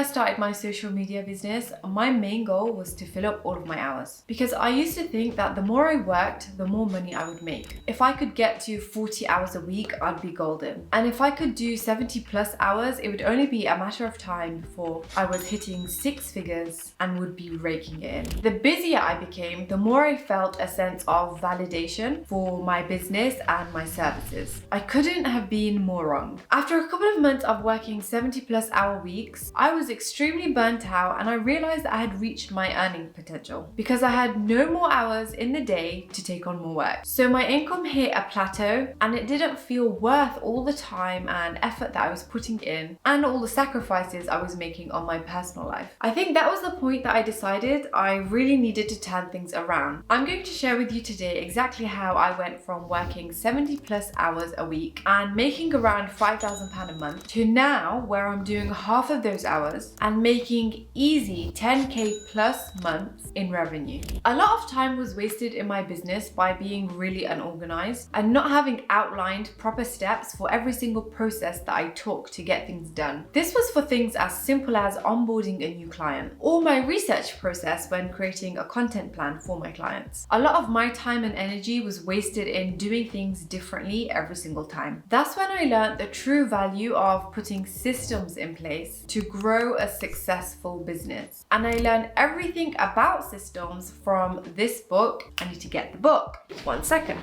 first started my social media business, my main goal was to fill up all of my hours. Because I used to think that the more I worked, the more money I would make. If I could get to 40 hours a week, I'd be golden. And if I could do 70 plus hours, it would only be a matter of time before I was hitting 6 figures and would be raking it in. The busier I became, the more I felt a sense of validation for my business and my services. I couldn't have been more wrong. After a couple of months of working 70 plus hour weeks, I was extremely burnt out and I realized that I had reached my earning potential because I had no more hours in the day to take on more work. So my income hit a plateau and it didn't feel worth all the time and effort that I was putting in and all the sacrifices I was making on my personal life. I think that was the point that I decided I really needed to turn things around. I'm going to share with you today exactly how I went from working 70 plus hours a week and making around £5,000 a month to now where I'm doing half of those hours and making easy 10k plus months in revenue. A lot of time was wasted in my business by being really unorganized and not having outlined proper steps for every single process that I took to get things done. This was for things as simple as onboarding a new client or my research process when creating a content plan for my clients. A lot of my time and energy was wasted in doing things differently every single time. That's when I learned the true value of putting systems in place to grow a successful business. And I learned everything about systems from this book. I need to get the book. 1 second.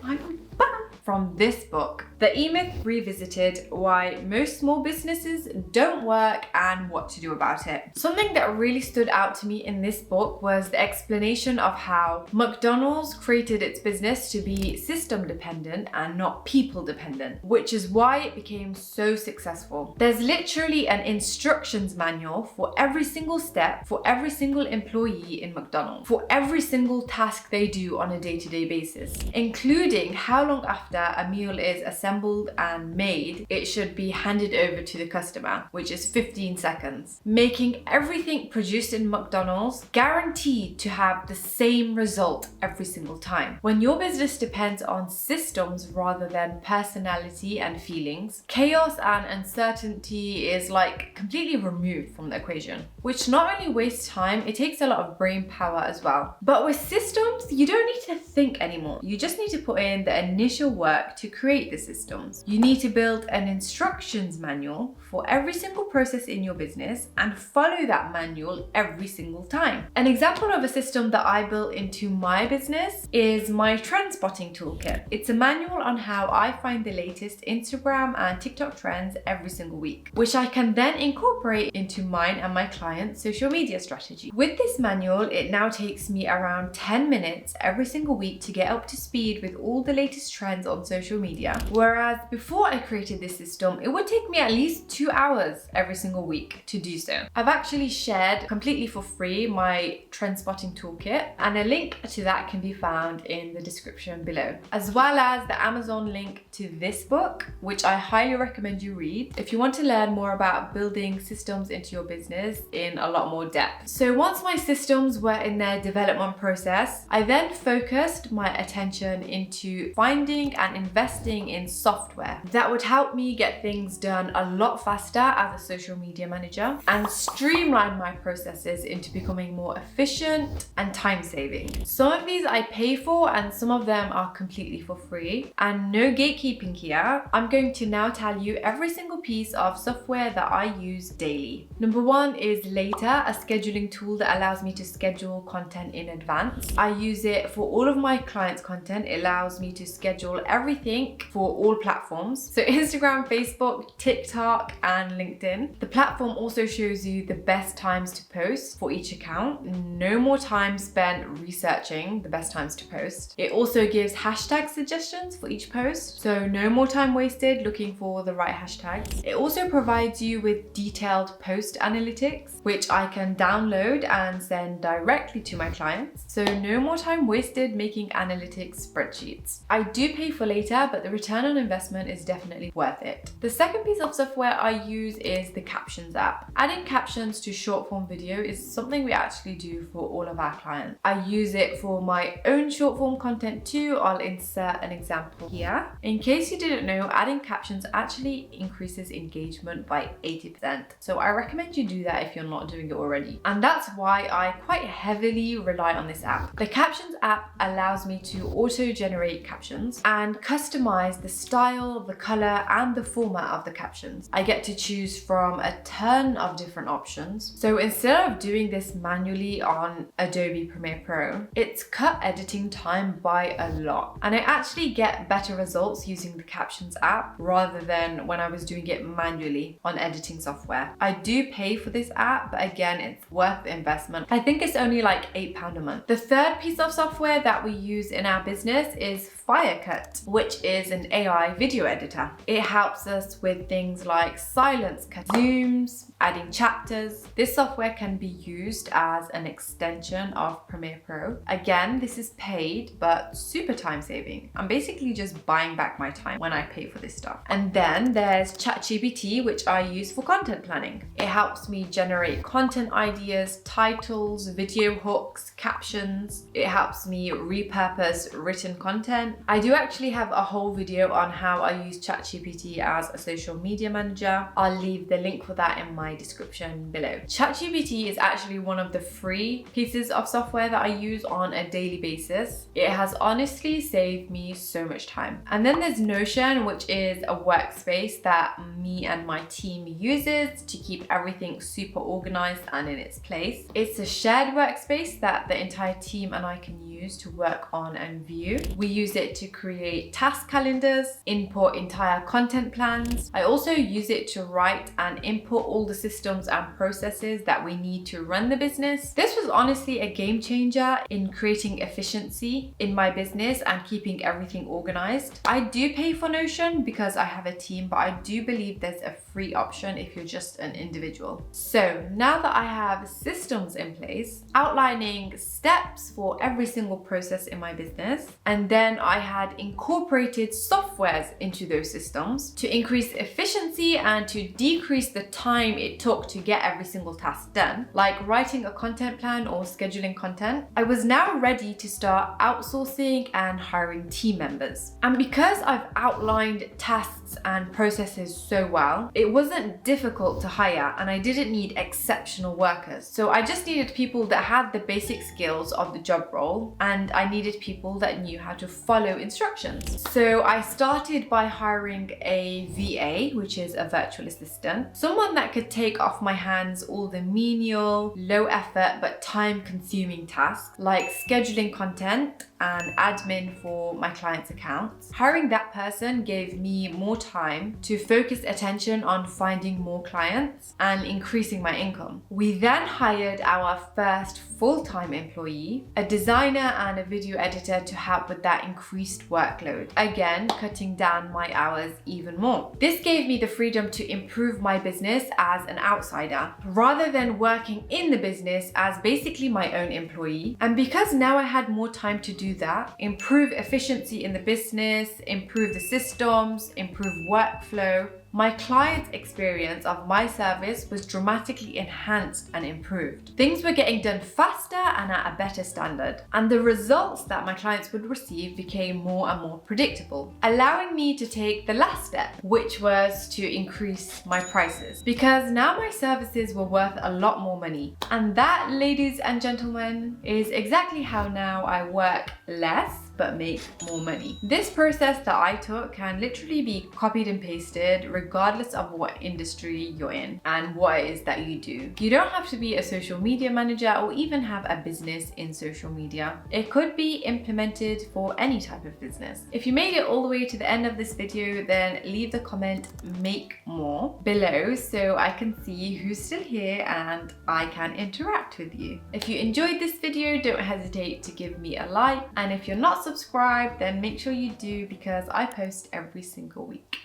I'm back. From this book, The E-Myth Revisited: Why Most Small Businesses Don't Work and What to Do About It. Something that really stood out to me in this book was the explanation of how McDonald's created its business to be system dependent and not people dependent, which is why it became so successful. There's literally an instructions manual for every single step for every single employee in McDonald's, for every single task they do on a day-to-day basis, including how long after a meal is assembled and made, it should be handed over to the customer, which is 15 seconds, making everything produced in McDonald's guaranteed to have the same result every single time. When your business depends on systems rather than personality and feelings, chaos and uncertainty is like completely removed from the equation, which not only wastes time, it takes a lot of brain power as well. But with systems, you don't need to think anymore. You just need to put in the initial work to create the systems. You need to build an instructions manual for every single process in your business and follow that manual every single time. An example of a system that I built into my business is my Trendspotting Toolkit. It's a manual on how I find the latest Instagram and TikTok trends every single week, which I can then incorporate into mine and my clients' social media strategy. With this manual, it now takes me around 10 minutes every single week to get up to speed with all the latest trends on social media. Whereas before I created this system, it would take me at least 2 hours every single week to do so. I've actually shared completely for free my Trendspotting Toolkit, and a link to that can be found in the description below, as well as the Amazon link to this book, which I highly recommend you read if you want to learn more about building systems into your business in a lot more depth. So once my systems were in their development process, I then focused my attention into finding and investing in software that would help me get things done a lot faster as a social media manager and streamline my processes into becoming more efficient and time-saving. Some of these I pay for and some of them are completely for free, and no gatekeeping here. I'm going to now tell you every single piece of software that I use daily. Number 1 is Later, a scheduling tool that allows me to schedule content in advance. I use it for all of my clients' content. It allows me to schedule everything for all platforms. So Instagram, Facebook, TikTok, and LinkedIn. The platform also shows you the best times to post for each account. No more time spent researching the best times to post. It also gives hashtag suggestions for each post. So no more time wasted looking for the right hashtags. It also provides you with detailed post analytics, which I can download and send directly to my clients. So no more time wasted making analytics spreadsheets. I do pay for Later, but the return on investment is definitely worth it. The second piece of software I use is the Captions app. Adding captions to short form video is something we actually do for all of our clients. I use it for my own short form content too. I'll insert an example here. In case you didn't know, adding captions actually increases engagement by 80%. So I recommend you do that if you're not doing it already. And that's why I quite heavily rely on this app. The Captions app allows me to auto-generate captions and customize the style, the color, and the format of the captions. I get to choose from a ton of different options. So instead of doing this manually on Adobe Premiere Pro, it's cut editing time by a lot. And I actually get better results using the Captions app rather than when I was doing it manually on editing software. I do pay for this app, but again, it's worth the investment. I think it's only like £8 a month. The third piece of software that we use in our business is Firecut, which is an AI video editor. It helps us with things like silence cut, zooms, adding chapters. This software can be used as an extension of Premiere Pro. Again, this is paid, but super time saving. I'm basically just buying back my time when I pay for this stuff. And then there's ChatGPT, which I use for content planning. It helps me generate content ideas, titles, video hooks, captions. It helps me repurpose written content. I do actually have a whole video on how I use ChatGPT as a social media manager. I'll leave the link for that in my description below. ChatGPT is actually one of the free pieces of software that I use on a daily basis. It has honestly saved me so much time. And then there's Notion, which is a workspace that me and my team uses to keep everything super organized and in its place. It's a shared workspace that the entire team and I can use to work on and view. We use it to create task calendars, import entire content plans. I also use it to write and input all the systems and processes that we need to run the business. This was honestly a game changer in creating efficiency in my business and keeping everything organized. I do pay for Notion because I have a team, but I do believe there's a free option if you're just an individual. So now that I have systems in place, outlining steps for every single process in my business, and then I had incorporated softwares into those systems to increase efficiency and to decrease the time it took to get every single task done, like writing a content plan or scheduling content, I was now ready to start outsourcing and hiring team members. And because I've outlined tasks and processes so well, it wasn't difficult to hire and I didn't need exceptional workers. So I just needed people that had the basic skills of the job role, and I needed people that knew how to follow instructions. So I started by hiring a VA, which is a virtual assistant, someone that could take off my hands all the menial, low effort but time consuming tasks like scheduling content and admin for my clients' accounts. Hiring that person gave me more time to focus attention on finding more clients and increasing my income. We then hired our first full-time employee, a designer and a video editor to help with that increased workload, again cutting down my hours even more. This gave me the freedom to improve my business as an outsider rather than working in the business as basically my own employee. And because now I had more time to do that, improve efficiency in the business, improve the systems, improve workflow, my client's experience of my service was dramatically enhanced and improved. Things were getting done faster and at a better standard, and the results that my clients would receive became more and more predictable, allowing me to take the last step, which was to increase my prices, because now my services were worth a lot more money. And that, ladies and gentlemen, is exactly how now I work less but make more money. This process that I took can literally be copied and pasted regardless of what industry you're in and what it is that you do. You don't have to be a social media manager or even have a business in social media. It could be implemented for any type of business. If you made it all the way to the end of this video, then leave the comment "make more" below so I can see who's still here and I can interact with you. If you enjoyed this video, don't hesitate to give me a like, and if you're not subscribed, then make sure you do because I post every single week.